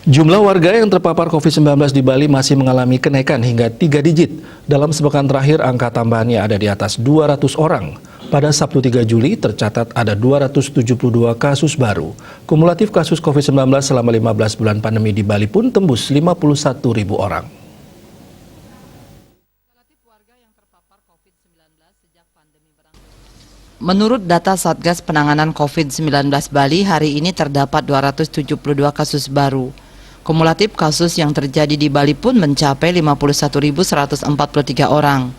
Jumlah warga yang terpapar COVID-19 di Bali masih mengalami kenaikan hingga 3 digit. Dalam sepekan terakhir, angka tambahannya ada di atas 200 orang. Pada Sabtu 3 Juli, tercatat ada 272 kasus baru. Kumulatif kasus COVID-19 selama 15 bulan pandemi di Bali pun tembus 51.000 orang. Menurut data Satgas Penanganan COVID-19 Bali, hari ini terdapat 272 kasus baru. Kumulatif kasus yang terjadi di Bali pun mencapai 51.143 orang.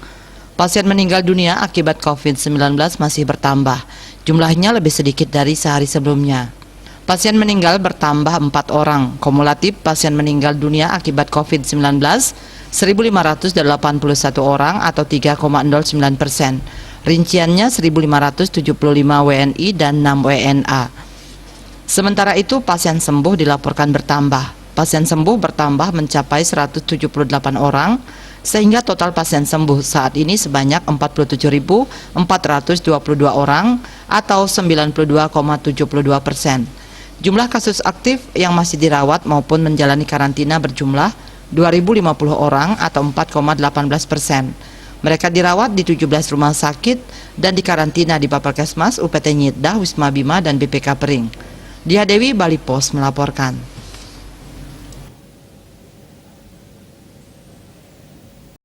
Pasien meninggal dunia akibat COVID-19 masih bertambah. Jumlahnya lebih sedikit dari sehari sebelumnya. Pasien meninggal bertambah 4 orang. Kumulatif pasien meninggal dunia akibat COVID-19 1.581 orang atau 3,09%. Rinciannya 1.575 WNI dan 6 WNA. Sementara itu pasien sembuh dilaporkan bertambah. Pasien sembuh bertambah mencapai 178 orang, sehingga total pasien sembuh saat ini sebanyak 47.422 orang atau 92,72%. Jumlah kasus aktif yang masih dirawat maupun menjalani karantina berjumlah 2.050 orang atau 4,18%. Mereka dirawat di 17 rumah sakit dan dikarantina di Bapelkesmas, UPT Nyitdah, Wisma Bima, dan BPK Pering. Dia Dewi, Bali Post melaporkan.